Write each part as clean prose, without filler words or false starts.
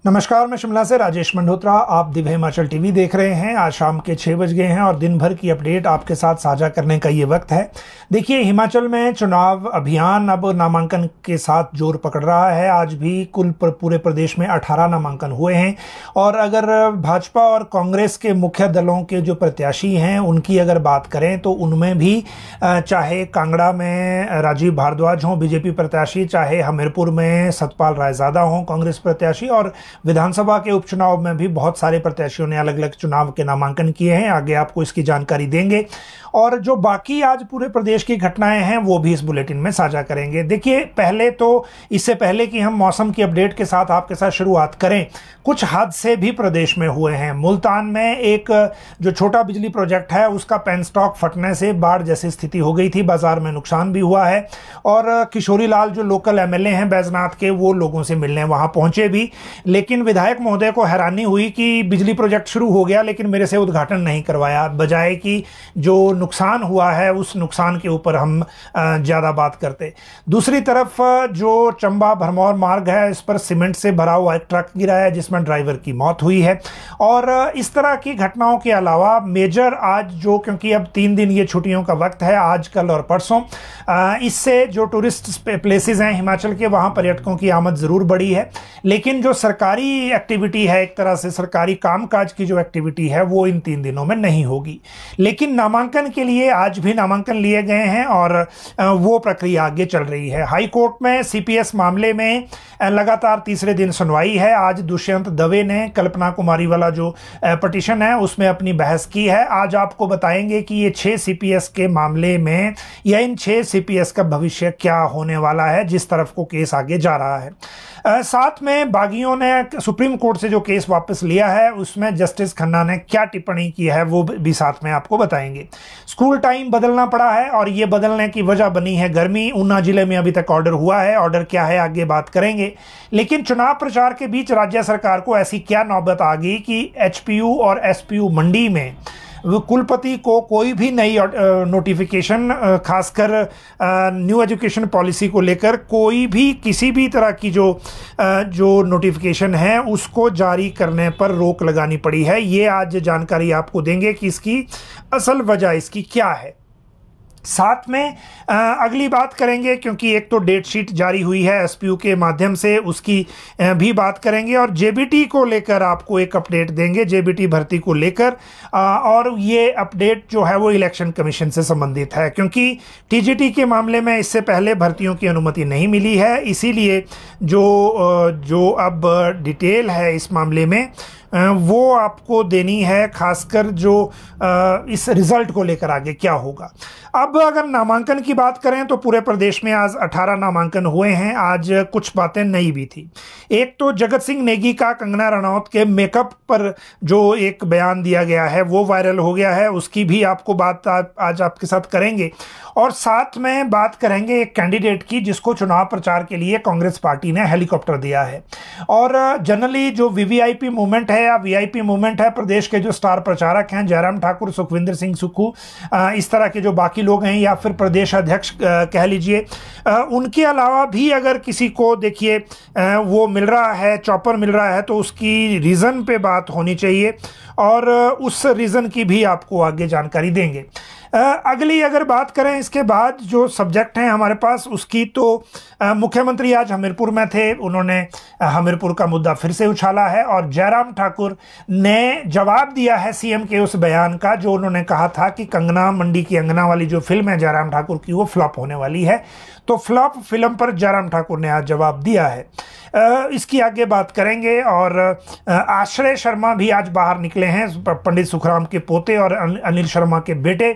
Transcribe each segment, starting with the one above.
नमस्कार, मैं शिमला से राजेश मंडोत्रा। आप दिव्य हिमाचल टीवी देख रहे हैं। आज शाम के 6 बज गए हैं और दिन भर की अपडेट आपके साथ साझा करने का ये वक्त है। देखिए, हिमाचल में चुनाव अभियान अब नामांकन के साथ जोर पकड़ रहा है। आज भी कुल पूरे प्रदेश में 18 नामांकन हुए हैं और अगर भाजपा और कांग्रेस के मुख्य दलों के जो प्रत्याशी हैं उनकी अगर बात करें तो उनमें भी चाहे कांगड़ा में राजीव भारद्वाज हों बीजेपी प्रत्याशी, चाहे हमीरपुर में सतपाल रायजादा हों कांग्रेस प्रत्याशी, और विधानसभा के उपचुनाव में भी बहुत सारे प्रत्याशियों ने अलग अलग चुनाव के नामांकन किए हैं। आगे आपको इसकी जानकारी देंगे और जो बाकी आज पूरे प्रदेश की घटनाएं हैं वो भी इस बुलेटिन में साझा करेंगे। देखिए, पहले तो इससे पहले कि हम मौसम की अपडेट के साथ आपके साथ शुरुआत करें, कुछ हादसे भी प्रदेश में हुए हैं। मुल्तान में एक जो छोटा बिजली प्रोजेक्ट है उसका पेनस्टॉक फटने से बाढ़ जैसी स्थिति हो गई थी, बाजार में नुकसान भी हुआ है। और किशोरी लाल जो लोकल एमएलए हैं बैजनाथ के, वो लोगों से मिलने वहां पहुंचे भी, लेकिन विधायक महोदय को हैरानी हुई कि बिजली प्रोजेक्ट शुरू हो गया लेकिन मेरे से उद्घाटन नहीं करवाया। बजाय कि जो नुकसान हुआ है उस नुकसान के ऊपर हम ज़्यादा बात करते। दूसरी तरफ जो चंबा भरमौर मार्ग है, इस पर सीमेंट से भरा हुआ एक ट्रक गिरा है जिसमें ड्राइवर की मौत हुई है। और इस तरह की घटनाओं के अलावा मेजर आज जो, क्योंकि अब 3 दिन ये छुट्टियों का वक्त है, आज कल और परसों, इससे जो टूरिस्ट प्लेसेस हैं हिमाचल के, वहाँ पर्यटकों की आमद ज़रूर बढ़ी है। लेकिन जो सरकारी एक्टिविटी है, एक तरह से सरकारी कामकाज की जो एक्टिविटी है, वो इन 3 दिनों में नहीं होगी। लेकिन नामांकन के लिए आज भी नामांकन लिए गए हैं और वो प्रक्रिया आगे चल रही है। हाई कोर्ट में सीपीएस मामले में लगातार तीसरे दिन सुनवाई है। आज दुष्यंत दवे ने कल्पना कुमारी वाला जो पिटीशन है उसमें अपनी बहस की है। आज आपको बताएंगे कि ये 6 सीपीएस के मामले में या इन 6 सीपीएस का भविष्य क्या होने वाला है जिस तरफ को केस आगे जा रहा है। साथ में बागियों ने सुप्रीम कोर्ट से जो केस वापस लिया है उसमें जस्टिस खन्ना ने क्या टिप्पणी की है वो भी साथ में आपको बताएंगे। स्कूल टाइम बदलना पड़ा है और ये बदलने की वजह बनी है गर्मी। ऊना जिले में अभी तक ऑर्डर हुआ है, ऑर्डर क्या है आगे बात करेंगे। लेकिन चुनाव प्रचार के बीच राज्य सरकार को ऐसी क्या नौबत आ गई कि एचपीयू और एसपीयू मंडी में कुलपति को कोई भी नई नोटिफिकेशन, खासकर न्यू एजुकेशन पॉलिसी को लेकर कोई भी किसी भी तरह की जो नोटिफिकेशन है उसको जारी करने पर रोक लगानी पड़ी है। ये आज जानकारी आपको देंगे कि इसकी असल वजह इसकी क्या है। साथ में अगली बात करेंगे, क्योंकि एक तो डेट शीट जारी हुई है एसपीयू के माध्यम से, उसकी भी बात करेंगे और जेबीटी को लेकर आपको एक अपडेट देंगे, जेबीटी भर्ती को लेकर। और ये अपडेट जो है वो इलेक्शन कमीशन से संबंधित है, क्योंकि टीजीटी के मामले में इससे पहले भर्तियों की अनुमति नहीं मिली है। इसीलिए जो अब डिटेल है इस मामले में वो आपको देनी है, खासकर जो इस रिजल्ट को लेकर आगे क्या होगा। अब अगर नामांकन की बात करें तो पूरे प्रदेश में आज 18 नामांकन हुए हैं। आज कुछ बातें नई भी थी। एक तो जगत सिंह नेगी का कंगना रनौत के मेकअप पर जो एक बयान दिया गया है वो वायरल हो गया है, उसकी भी आपको बात आज आपके साथ करेंगे। और साथ में बात करेंगे एक कैंडिडेट की जिसको चुनाव प्रचार के लिए कांग्रेस पार्टी ने हेलीकॉप्टर दिया है। और जनरली जो वीवीआईपी मूवमेंट है या वीआईपी मूवमेंट है, प्रदेश के जो स्टार प्रचारक हैं जयराम ठाकुर, सुखविंदर सिंह सुक्खू, इस तरह के जो बाकी लोग हैं, या फिर प्रदेश अध्यक्ष कह लीजिए, उनके अलावा भी अगर किसी को देखिए वो मिल रहा है, चॉपर मिल रहा है, तो उसकी रीज़न पे बात होनी चाहिए और उस रीज़न की भी आपको आगे जानकारी देंगे। अगली अगर बात करें इसके बाद जो सब्जेक्ट हैं हमारे पास उसकी, तो मुख्यमंत्री आज हमीरपुर में थे, उन्होंने हमीरपुर का मुद्दा फिर से उछाला है और जयराम ठाकुर ने जवाब दिया है सीएम के उस बयान का जो उन्होंने कहा था कि कंगना मंडी की अंगना वाली जो फिल्म है जयराम ठाकुर की वो फ्लॉप होने वाली है। तो फ्लॉप फिल्म पर जयराम ठाकुर ने आज जवाब दिया है, इसकी आगे बात करेंगे। और आश्रय शर्मा भी आज बाहर निकले हैं, पंडित सुखराम के पोते और अनिल शर्मा के बेटे।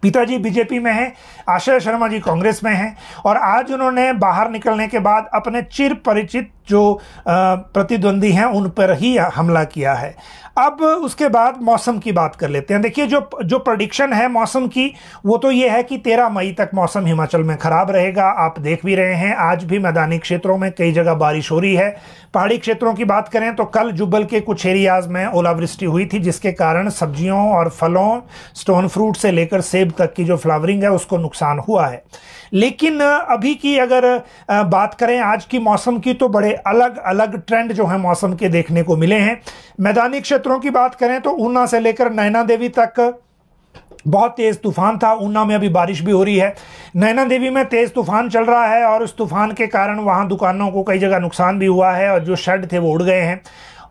पिताजी बीजेपी में हैं, आश्रय शर्मा जी कांग्रेस में हैं और आज उन्होंने बाहर निकलने के बाद अपने चिर परिचित जो प्रतिद्वंदी हैं उन पर ही हमला किया है। अब उसके बाद मौसम की बात कर लेते हैं। देखिए, जो प्रेडिक्शन है मौसम की वो तो ये है कि 13 मई तक मौसम हिमाचल में खराब रहेगा। आप देख भी रहे हैं आज भी मैदानी क्षेत्रों में कई जगह बारिश हो रही है। पहाड़ी क्षेत्रों की बात करें तो कल जुब्बल के कुछ एरियाज में ओलावृष्टि हुई थी जिसके कारण सब्जियों और फलों, स्टोन फ्रूट से लेकर सेब करीब तक की जो फ्लावरिंग है उसको नुकसान हुआ है। लेकिन अभी की अगर बात करें आज की मौसम की, तो बड़े अलग अलग ट्रेंड जो है मौसम के देखने को मिले हैं। मैदानी क्षेत्रों की बात करें तो ऊना से लेकर नैना देवी तक बहुत तेज तूफान था। ऊना में अभी बारिश भी हो रही है, नैना देवी में तेज तूफान चल रहा है और उस तूफान के कारण वहां दुकानों को कई जगह नुकसान भी हुआ है और जो शेड थे वो उड़ गए हैं।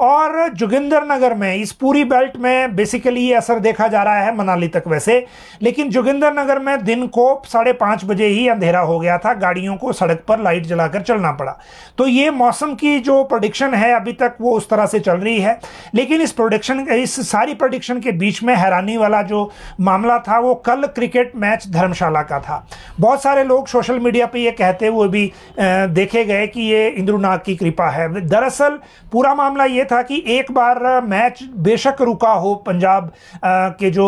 और जोगिंदरनगर में, इस पूरी बेल्ट में बेसिकली ये असर देखा जा रहा है, मनाली तक वैसे, लेकिन जोगिंदरनगर में दिन को 5:30 बजे ही अंधेरा हो गया था, गाड़ियों को सड़क पर लाइट जलाकर चलना पड़ा। तो ये मौसम की जो प्रेडिक्शन है अभी तक वो उस तरह से चल रही है। लेकिन इस सारी प्रेडिक्शन के बीच में हैरानी वाला जो मामला था वो कल क्रिकेट मैच धर्मशाला का था। बहुत सारे लोग सोशल मीडिया पर ये कहते हुए भी देखे गए कि ये इंद्रुनाग की कृपा है। दरअसल पूरा मामला ये था कि एक बार मैच बेशक रुका हो पंजाब के जो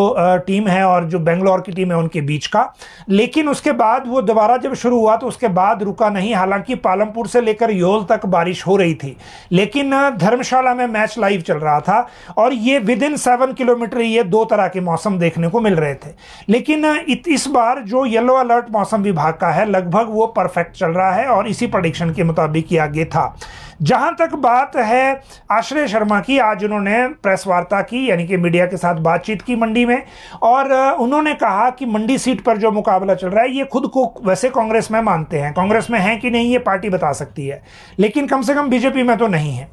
टीम है और जो बेंगलोर की टीम है उनके बीच का, लेकिन उसके बाद वो दोबारा जब शुरू हुआ तो उसके बाद रुका नहीं। हालांकि पालमपुर से लेकर योल तक बारिश हो रही थी, लेकिन धर्मशाला में मैच लाइव चल रहा था और ये विद इन 7 किलोमीटर ये दो तरह के मौसम देखने को मिल रहे थे। लेकिन इस बार जो येलो अलर्ट मौसम विभाग का है लगभग वो परफेक्ट चल रहा है और इसी प्रेडिक्शन के मुताबिक ही आगे था। जहां तक बात है आश्रय शर्मा की, आज उन्होंने प्रेस वार्ता की, यानी कि मीडिया के साथ बातचीत की मंडी में, और उन्होंने कहा कि मंडी सीट पर जो मुकाबला चल रहा है ये खुद को वैसे कांग्रेस में मानते हैं, कांग्रेस में है कि नहीं ये पार्टी बता सकती है, लेकिन कम से कम बीजेपी में तो नहीं है।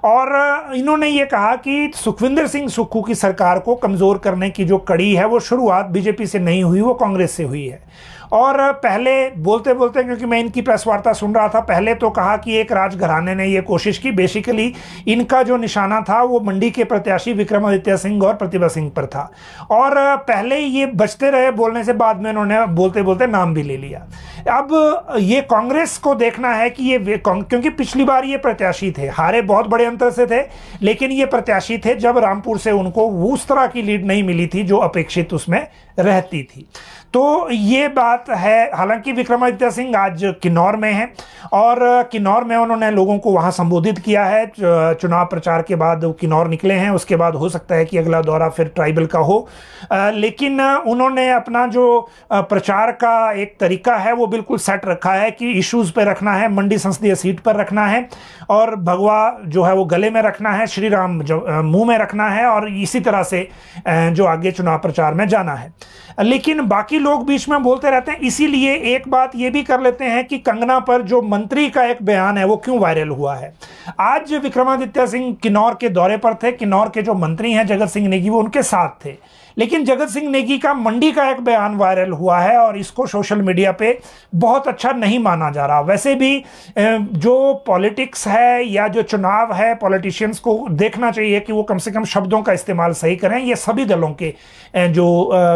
और इन्होंने ये कहा कि सुखविंदर सिंह सुक्खू की सरकार को कमजोर करने की जो कड़ी है वो शुरुआत बीजेपी से नहीं हुई, वो कांग्रेस से हुई है। और पहले बोलते बोलते, क्योंकि मैं इनकी प्रेस वार्ता सुन रहा था, पहले तो कहा कि एक राजघराने ने ये कोशिश की, बेसिकली इनका जो निशाना था वो मंडी के प्रत्याशी विक्रमादित्य सिंह और प्रतिभा सिंह पर था, और पहले ये बचते रहे बोलने से, बाद में इन्होंने बोलते बोलते नाम भी ले लिया। अब ये कांग्रेस को देखना है कि ये, क्योंकि पिछली बार ये प्रत्याशी थे, हारे बहुत बड़े अंतर से थे, लेकिन ये प्रत्याशी थे जब रामपुर से उनको उस तरह की लीड नहीं मिली थी जो अपेक्षित उसमें रहती थी। तो ये बात है। हालांकि विक्रमादित्य सिंह आज किन्नौर में हैं और किन्नौर में उन्होंने लोगों को वहां संबोधित किया है। चुनाव प्रचार के बाद वो किन्नौर निकले हैं, उसके बाद हो सकता है कि अगला दौरा फिर ट्राइबल का हो, लेकिन उन्होंने अपना जो प्रचार का एक तरीका है वो बिल्कुल सेट रखा है कि इश्यूज पे रखना है, मंडी संसदीय सीट पर रखना है और भगवा जो है वो गले में रखना है, श्री राम मुंह में रखना है, और इसी तरह से जो आगे चुनाव प्रचार में जाना है। लेकिन बाकी लोग बीच में बोलते रहते हैं, इसीलिए एक बात ये भी कर लेते हैं कि कंगना पर जो मंत्री का एक बयान है वो क्यों वायरल हुआ है। आज विक्रमादित्य सिंह किन्नौर के दौरे पर थे, किन्नौर के जो मंत्री हैं जगत सिंह नेगी वो उनके साथ थे, लेकिन जगत सिंह नेगी का मंडी का एक बयान वायरल हुआ है और इसको सोशल मीडिया पे बहुत अच्छा नहीं माना जा रहा। वैसे भी जो पॉलिटिक्स है या जो चुनाव है, पॉलिटिशियंस को देखना चाहिए कि वो कम से कम शब्दों का इस्तेमाल सही करें। ये सभी दलों के जो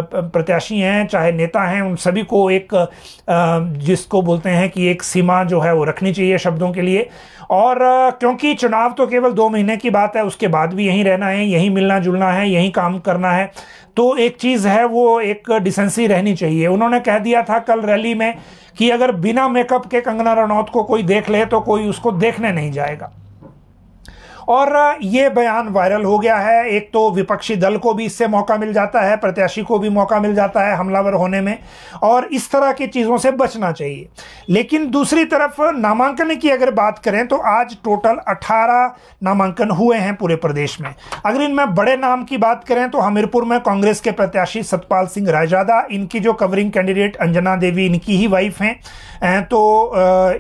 प्रत्याशी हैं चाहे नेता हैं उन सभी को एक जिसको बोलते हैं कि एक सीमा जो है वो रखनी चाहिए शब्दों के लिए। और क्योंकि चुनाव तो केवल 2 महीने की बात है, उसके बाद भी यहीं रहना है, यहीं मिलना जुलना है, यहीं काम करना है, तो एक चीज़ है वो एक डिसेंसी रहनी चाहिए। उन्होंने कह दिया था कल रैली में कि अगर बिना मेकअप के कंगना रनौत को कोई देख ले तो कोई उसको देखने नहीं जाएगा, और ये बयान वायरल हो गया है। एक तो विपक्षी दल को भी इससे मौका मिल जाता है, प्रत्याशी को भी मौका मिल जाता है हमलावर होने में, और इस तरह की चीज़ों से बचना चाहिए। लेकिन दूसरी तरफ नामांकन की अगर बात करें तो आज टोटल 18 नामांकन हुए हैं पूरे प्रदेश में। अगर इनमें बड़े नाम की बात करें तो हमीरपुर में कांग्रेस के प्रत्याशी सतपाल सिंह रायजादा, इनकी जो कवरिंग कैंडिडेट अंजना देवी इनकी ही वाइफ हैं, तो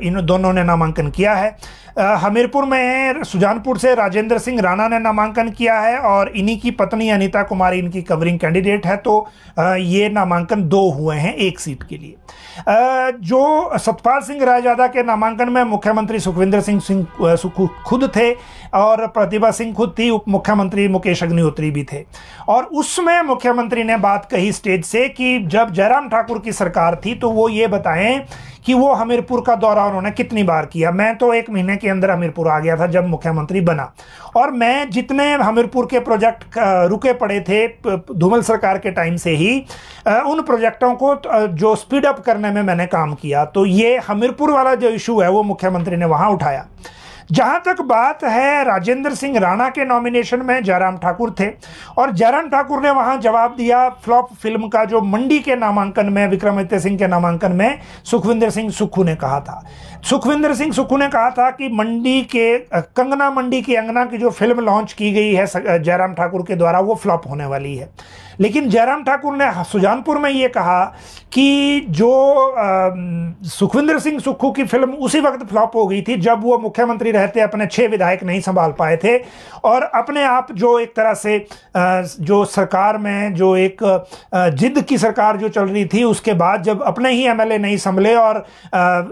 इन दोनों ने नामांकन किया है। हमीरपुर में सुजानपुर से राजेंद्र सिंह राणा ने नामांकन किया है और इन्हीं की पत्नी अनीता कुमारी इनकी कवरिंग कैंडिडेट है, तो ये नामांकन 2 हुए हैं एक सीट के लिए। जो सतपाल सिंह रायजादा के नामांकन में मुख्यमंत्री सुखविंदर सिंह सुक्खू खुद थे और प्रतिभा सिंह खुद थी, उप मुख्यमंत्री मुकेश अग्निहोत्री भी थे, और उसमें मुख्यमंत्री ने बात कही स्टेज से कि जब जयराम ठाकुर की सरकार थी तो वो ये बताएं कि वो हमीरपुर का दौरा उन्होंने कितनी बार किया। मैं तो 1 महीने के अंदर हमीरपुर आ गया था जब मुख्यमंत्री बना, और मैं जितने हमीरपुर के प्रोजेक्ट रुके पड़े थे धूमल सरकार के टाइम से ही, उन प्रोजेक्टों को जो स्पीड अप करने में मैंने काम किया। तो ये हमीरपुर वाला जो इशू है वो मुख्यमंत्री ने वहाँ उठाया। जहां तक बात है राजेंद्र सिंह राणा के नॉमिनेशन में जयराम ठाकुर थे और जयराम ठाकुर ने वहां जवाब दिया फ्लॉप फिल्म का, जो मंडी के नामांकन में विक्रमादित्य सिंह के नामांकन में सुखविंदर सिंह सुक्खू ने कहा था। सुखविंदर सिंह सुक्खू ने कहा था कि मंडी के कंगना मंडी की अंगना की जो फिल्म लॉन्च की गई है जयराम ठाकुर के द्वारा वो फ्लॉप होने वाली है। लेकिन जयराम ठाकुर ने सुजानपुर में ये कहा कि जो सुखविंदर सिंह सुक्खू की फिल्म उसी वक्त फ्लॉप हो गई थी जब वो मुख्यमंत्री रहते अपने 6 विधायक नहीं संभाल पाए थे और अपने आप जो एक तरह से जो सरकार में जो एक जिद की सरकार जो चल रही थी, उसके बाद जब अपने ही एमएलए नहीं संभले और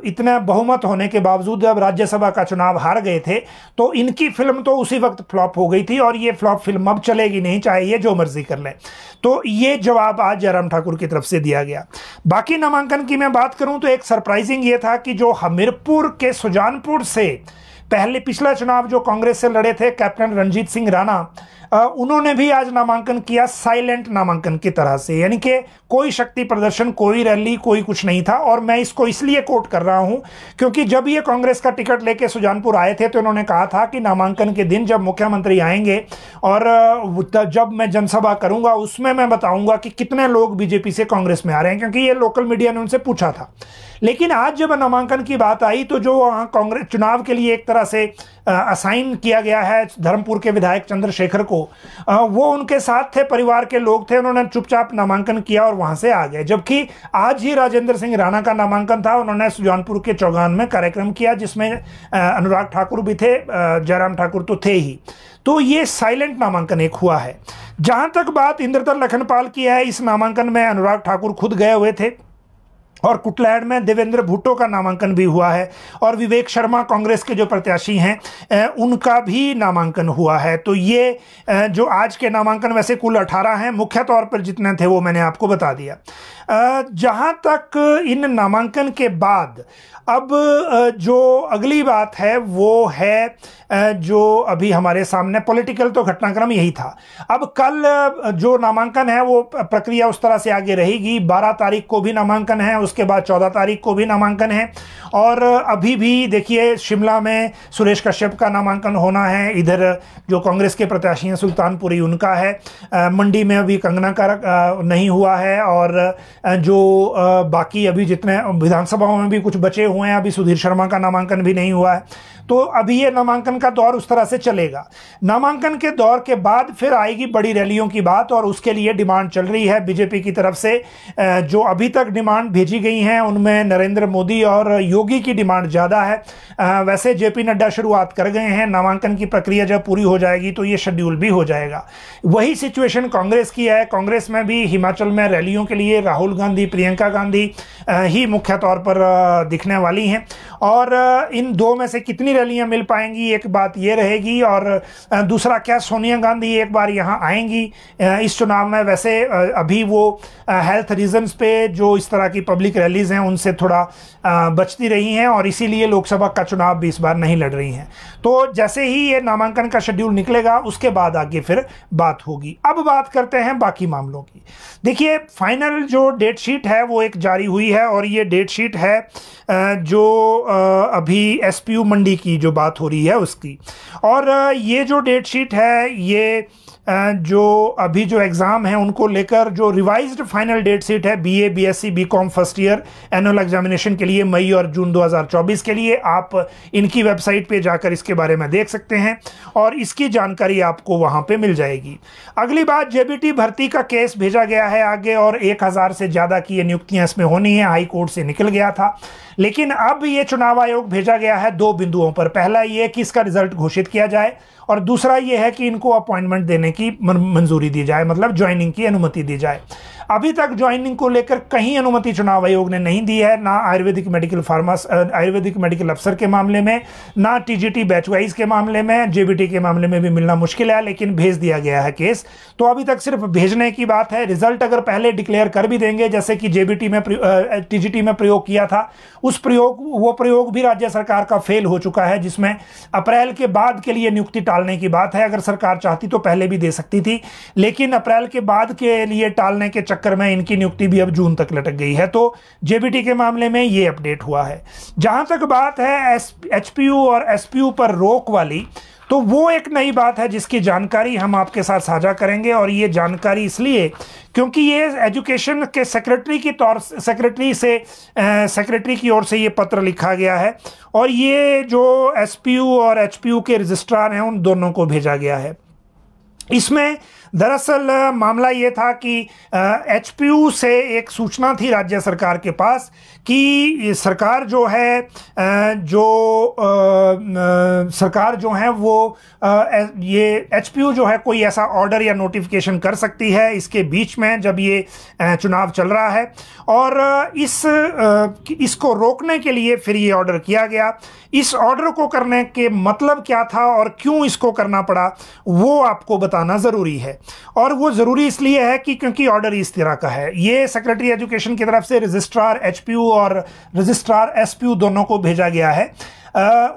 इतना बहुमत होने के बावजूद जब राज्यसभा का चुनाव हार गए थे तो इनकी फिल्म तो उसी वक्त फ्लॉप हो गई थी और ये फ्लॉप फिल्म अब चलेगी नहीं, चाहे ये जो मर्जी कर ले। तो ये जवाब आज जयराम ठाकुर की तरफ से दिया गया। बाकी नामांकन की मैं बात करूं तो एक सरप्राइजिंग ये था कि जो हमीरपुर के सुजानपुर से पहले पिछला चुनाव जो कांग्रेस से लड़े थे कैप्टन रणजीत सिंह राणा, उन्होंने भी आज नामांकन किया साइलेंट नामांकन की तरह से, यानी कि कोई शक्ति प्रदर्शन, कोई रैली, कोई कुछ नहीं था। और मैं इसको इसलिए कोट कर रहा हूं क्योंकि जब ये कांग्रेस का टिकट लेके सुजानपुर आए थे तो उन्होंने कहा था कि नामांकन के दिन जब मुख्यमंत्री आएंगे और जब मैं जनसभा करूंगा उसमें मैं बताऊंगा कि कितने लोग बीजेपी से कांग्रेस में आ रहे हैं, क्योंकि ये लोकल मीडिया ने उनसे पूछा था। लेकिन आज जब नामांकन की बात आई तो जो वहां कांग्रेस चुनाव के लिए एक तरह से असाइन किया गया है धर्मपुर के विधायक चंद्रशेखर को, वो उनके साथ थे, परिवार के लोग थे, उन्होंने चुपचाप नामांकन किया और वहां से आ गए। जबकि आज ही राजेंद्र सिंह राणा का नामांकन था, उन्होंने सुजानपुर के चौगान में कार्यक्रम किया जिसमें अनुराग ठाकुर भी थे, जयराम ठाकुर तो थे ही। तो ये साइलेंट नामांकन एक हुआ है। जहां तक बात इंद्रधर लखनपाल की है, इस नामांकन में अनुराग ठाकुर खुद गए हुए थे और कुटलैहड़ में देवेंद्र भुट्टो का नामांकन भी हुआ है और विवेक शर्मा कांग्रेस के जो प्रत्याशी हैं उनका भी नामांकन हुआ है। तो ये जो आज के नामांकन वैसे कुल 18 हैं, मुख्य तौर पर जितने थे वो मैंने आपको बता दिया। जहां तक इन नामांकन के बाद अब जो अगली बात है वो है जो अभी हमारे सामने पॉलिटिकल तो घटनाक्रम यही था। अब कल जो नामांकन है वो प्रक्रिया उस तरह से आगे रहेगी। 12 तारीख को भी नामांकन है, उसके बाद 14 तारीख को भी नामांकन है और अभी भी देखिए शिमला में सुरेश कश्यप का नामांकन होना है, इधर जो कांग्रेस के प्रत्याशी हैं सुल्तानपुरी उनका है, मंडी में अभी कंगना का नहीं हुआ है और जो बाकी अभी जितने विधानसभाओं में भी कुछ बचे हुए हैं, अभी सुधीर शर्मा का नामांकन भी नहीं हुआ है। तो अभी ये नामांकन का दौर उस तरह से चलेगा। नामांकन के दौर के बाद फिर आएगी बड़ी रैलियों की बात और उसके लिए डिमांड चल रही है बीजेपी की तरफ से। जो अभी तक डिमांड भेजी गई हैं उनमें नरेंद्र मोदी और योगी की डिमांड ज़्यादा है। वैसे जेपी नड्डा शुरुआत कर गए हैं, नामांकन की प्रक्रिया जब पूरी हो जाएगी तो ये शेड्यूल भी हो जाएगा। वही सिचुएशन कांग्रेस की है। कांग्रेस में भी हिमाचल में रैलियों के लिए राहुल गांधी, प्रियंका गांधी ही मुख्य तौर पर दिखने वाली हैं और इन दो में से कितनी रैलियां मिल पाएंगी एक बात ये रहेगी। और दूसरा क्या सोनिया गांधी एक बार यहां आएंगी इस चुनाव में? वैसे अभी वो हेल्थ रीजंस पे जो इस तरह की पब्लिक रैलीज हैं उनसे थोड़ा बचती रही हैं और इसीलिए लोकसभा का चुनाव भी इस बार नहीं लड़ रही हैं। तो जैसे ही ये नामांकन का शेड्यूल निकलेगा उसके बाद आगे फिर बात होगी। अब बात करते हैं बाकी मामलों की। देखिए फाइनल जो डेट शीट है वो एक जारी हुई है और ये डेट शीट है जो अभी एसपीयू मंडी की जो बात हो रही है उसकी। और ये जो डेट शीट है ये जो अभी जो एग्ज़ाम है उनको लेकर जो रिवाइज्ड फाइनल डेट शीट है BA, BSc, BCom first year annual examination के लिए मई और जून 2024 के लिए, आप इनकी वेबसाइट पे जाकर इसके बारे में देख सकते हैं और इसकी जानकारी आपको वहां पे मिल जाएगी। अगली बात, जेबीटी भर्ती का केस भेजा गया है आगे और 1000 से ज़्यादा की नियुक्तियां इसमें होनी है, हाई कोर्ट से निकल गया था। लेकिन अब ये चुनाव आयोग भेजा गया है 2 बिंदुओं पर। पहला ये कि इसका रिजल्ट घोषित किया जाए और दूसरा ये है कि इनको अपॉइंटमेंट देने की मंजूरी दी जाए, मतलब ज्वाइनिंग की अनुमति दी जाए। अभी तक ज्वाइनिंग को लेकर कहीं अनुमति चुनाव आयोग ने नहीं दी है, ना आयुर्वेदिक मेडिकल अफसर के मामले में, ना टीजीटी बैच वाइज के मामले में, जेबीटी के मामले में भी मिलना मुश्किल है, लेकिन भेज दिया गया है केस। तो अभी तक सिर्फ भेजने की बात है। रिजल्ट अगर पहले डिक्लेयर कर भी देंगे, जैसे कि टीजीटी में प्रयोग किया था, वो प्रयोग भी राज्य सरकार का फेल हो चुका चुका है, जिसमें अप्रैल के बाद के लिए नियुक्ति टालने की बात है। अगर सरकार चाहती तो पहले भी दे सकती थी, लेकिन अप्रैल के बाद के लिए टालने के चक्कर में इनकी नियुक्ति भी अब जून तक लटक गई है। तो जेबीटी के मामले में ये अपडेट हुआ है। जहां तक बात है एचपीयू और एसपीयू पर रोक वाली, तो वो एक नई बात है जिसकी जानकारी हम आपके साथ साझा करेंगे। और ये जानकारी इसलिए क्योंकि ये एजुकेशन के सेक्रेटरी की ओर से ये पत्र लिखा गया है, और ये जो एसपीयू और एचपीयू के रजिस्ट्रार हैं उन दोनों को भेजा गया है। इसमें दरअसल मामला ये था कि एचपीयू से एक सूचना थी राज्य सरकार के पास कि सरकार जो है सरकार जो है वो ये एचपीयू जो है कोई ऐसा ऑर्डर या नोटिफिकेशन कर सकती है इसके बीच में जब ये चुनाव चल रहा है, और इसको रोकने के लिए फिर ये ऑर्डर किया गया। इस ऑर्डर को करने के मतलब क्या था और क्यों इसको करना पड़ा वो आपको बताना ज़रूरी है। और वो ज़रूरी इसलिए है कि क्योंकि ऑर्डर इस तरह का है। ये सेक्रेटरी एजुकेशन की तरफ से रजिस्ट्रार एचपीयू और रजिस्ट्रार एसपीयू दोनों को भेजा गया है।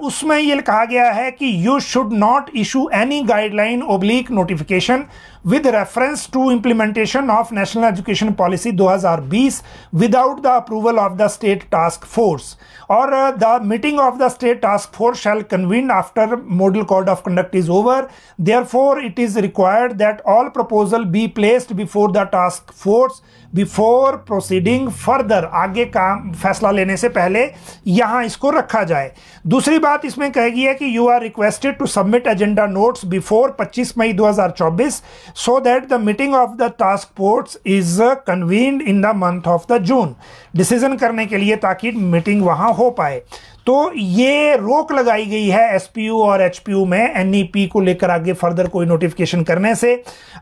उसमें ये कहा गया है कि you should not issue any guideline oblique notification with reference to implementation of National Education Policy 2020 without the approval of the State Task Force, or the meeting of the State Task Force shall convene after Model Code of Conduct is over. Therefore, it is required that all proposal be placed before the Task Force before proceeding further. आगे का फैसला लेने से पहले यहाँ इसको रखा जाए। दूसरी बात इसमें कहेगी है कि you are requested to submit agenda notes before 25 May 2024 so that the meeting of the task force is convened in the month of the June. Decision करने के लिए ताकि मीटिंग वहां हो पाए। तो ये रोक लगाई गई है एसपीयू और एचपीयू में एनईपी को लेकर आगे फर्दर कोई नोटिफिकेशन करने से।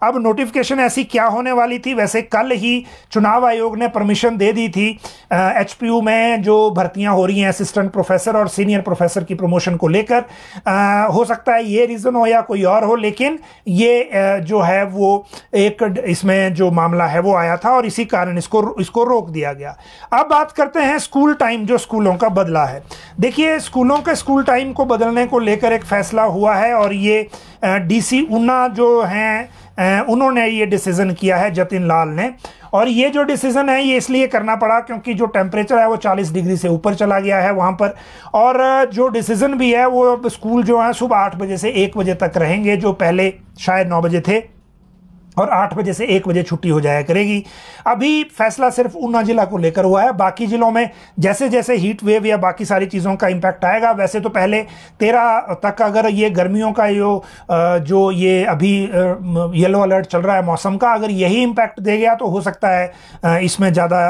अब नोटिफिकेशन ऐसी क्या होने वाली थी, वैसे कल ही चुनाव आयोग ने परमिशन दे दी थी एचपीयू में जो भर्तियां हो रही हैं असिस्टेंट प्रोफेसर और सीनियर प्रोफेसर की प्रमोशन को लेकर। हो सकता है ये रीज़न हो या कोई और हो, लेकिन ये जो है वो एक इसमें जो मामला है वो आया था और इसी कारण इसको रोक दिया गया। अब बात करते हैं स्कूल टाइम जो स्कूलों का बदला है। देखिए, स्कूलों के स्कूल टाइम को बदलने को लेकर एक फैसला हुआ है और ये डीसी ऊना जो हैं उन्होंने ये डिसीजन किया है, जतिन लाल ने। और ये जो डिसीजन है ये इसलिए करना पड़ा क्योंकि जो टेम्परेचर है वो 40 डिग्री से ऊपर चला गया है वहाँ पर। और जो डिसीजन भी है वो स्कूल जो है सुबह 8 बजे से 1 बजे तक रहेंगे, जो पहले शायद 9 बजे थे, और 8 बजे से 1 बजे छुट्टी हो जाया करेगी। अभी फैसला सिर्फ ऊना जिला को लेकर हुआ है। बाकी जिलों में जैसे जैसे हीट वेव या बाकी सारी चीज़ों का इम्पैक्ट आएगा, वैसे तो पहले 13 तक अगर ये गर्मियों का जो ये अभी येलो अलर्ट चल रहा है मौसम का, अगर यही इम्पैक्ट दे गया तो हो सकता है इसमें ज़्यादा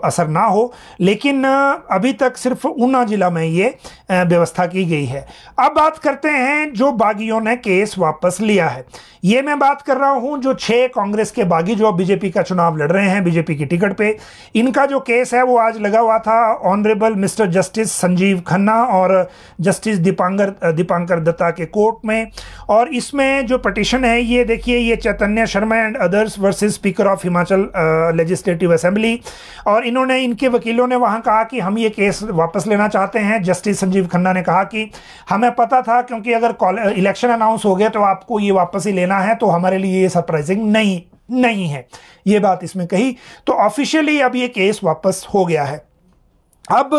असर ना हो, लेकिन अभी तक सिर्फ ऊना जिला में ये व्यवस्था की गई है। अब बात करते हैं जो बागियों ने केस वापस लिया है। ये मैं बात कर रहा हूं जो 6 कांग्रेस के बागी जो बीजेपी का चुनाव लड़ रहे हैं बीजेपी की टिकट पे, इनका जो केस है वो आज लगा हुआ था honourable mister justice Sanjeev Khanna और जस्टिस दीपांकर दत्ता के कोर्ट में। और इसमें जो पिटीशन है ये देखिए, ये Chaitanya Sharma and others versus speaker of Himachal legislative assembly. और इन्होंने, इनके वकीलों ने वहाँ कहा कि हम ये केस वापस लेना चाहते हैं। जस्टिस संजीव खन्ना ने कहा कि हमें पता था, क्योंकि अगर इलेक्शन अनाउंस हो गया तो आपको ये वापस ही लेना है, तो हमारे लिए ये सरप्राइजिंग नहीं है। ये बात इसमें कही, तो ऑफिशियली अब ये केस वापस हो गया है। अब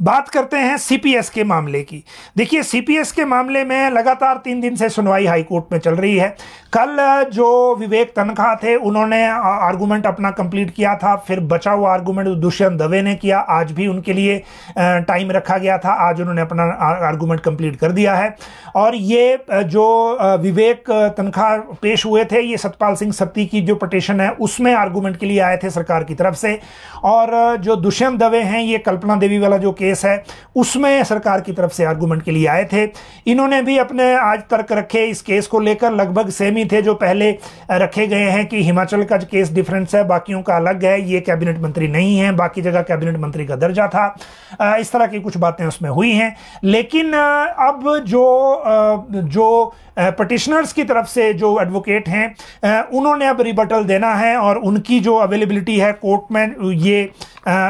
बात करते हैं सीपीएस के मामले की। देखिए, सीपीएस के मामले में लगातार 3 दिन से सुनवाई हाई कोर्ट में चल रही है। कल जो विवेक तनखा थे उन्होंने आर्गूमेंट अपना कंप्लीट किया था, फिर बचा हुआ आर्गूमेंट दुष्यंत दवे ने किया। आज भी उनके लिए टाइम रखा गया था, आज उन्होंने अपना आर्गूमेंट कंप्लीट कर दिया है। और ये जो विवेक तनखा पेश हुए थे, ये सतपाल सिंह सत्ती की जो पिटीशन है उसमें आर्गूमेंट के लिए आए थे सरकार की तरफ से। और जो दुष्यंत दवे हैं, ये कल्पना देवी वाला जो केस है उसमें सरकार की तरफ से आर्गूमेंट के लिए आए थे। इन्होंने भी अपने आज तर्क रखे इस केस को लेकर, लगभग सेम ही थे जो पहले रखे गए हैं कि हिमाचल का केस डिफरेंस है, बाकियों का अलग है, ये कैबिनेट मंत्री नहीं है, बाकी जगह कैबिनेट मंत्री का दर्जा था। इस तरह की कुछ बातें उसमें हुई हैं। लेकिन अब जो पिटिशनर्स की तरफ से जो एडवोकेट हैं उन्होंने अब रिबटल देना है, और उनकी जो अवेलेबिलिटी है कोर्ट में ये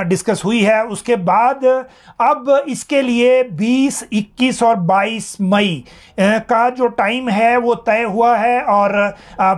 डिस्कस हुई है। उसके बाद अब इसके लिए 20, 21 और 22 मई का जो टाइम है वो तय हुआ है, और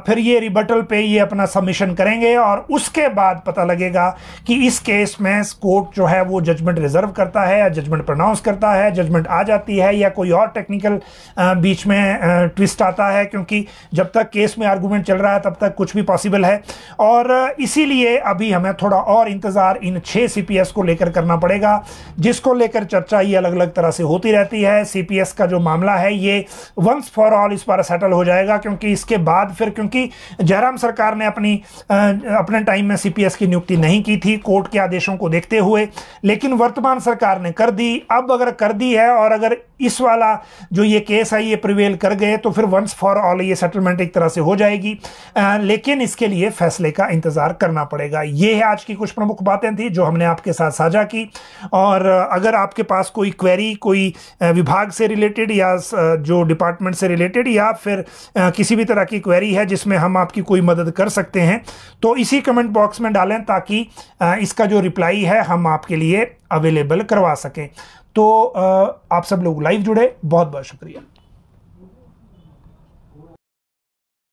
फिर ये रिबटल पे ये अपना सबमिशन करेंगे और उसके बाद पता लगेगा कि इस केस में कोर्ट जो है वो जजमेंट रिजर्व करता है या जजमेंट प्रोनाउंस करता है, जजमेंट आ जाती है या कोई और टेक्निकल बीच में ट्विस्ट आता है, क्योंकि जब तक केस में आर्गूमेंट चल रहा है तब तक कुछ भी पॉसिबल है। और इसीलिए अभी हमें थोड़ा और इंतजार इन 6 सीपीएस को लेकर करना पड़ेगा, जिसको लेकर चर्चा ये अलग अलग तरह से होती रहती है। सीपीएस का जो मामला है ये वंस फॉर ऑल इस बार सेटल हो जाएगा, क्योंकि इसके बाद फिर, क्योंकि जयराम सरकार ने अपने टाइम में सीपीएस की नियुक्ति नहीं की थी कोर्ट के आदेशों को देखते हुए, लेकिन वर्तमान सरकार ने कर दी। अब अगर कर दी है और अगर इस वाला जो ये केस है ये प्रिवेल कर गए तो फिर वंस फॉर ऑल ये सेटलमेंट एक तरह से हो जाएगी, लेकिन इसके लिए फैसले का इंतजार करना पड़ेगा। ये है आज की कुछ प्रमुख बातें थी जो हमने आपके साथ साझा की। और अगर आपके पास कोई क्वेरी, कोई विभाग से रिलेटेड या जो डिपार्टमेंट से रिलेटेड या फिर किसी भी तरह की क्वेरी है जिसमें हम आपकी कोई मदद कर सकते हैं, तो इसी कमेंट बॉक्स में डालें ताकि इसका जो रिप्लाई है हम आपके लिए अवेलेबल करवा सकें। तो आप सब लोग लाइव जुड़े, बहुत बहुत शुक्रिया।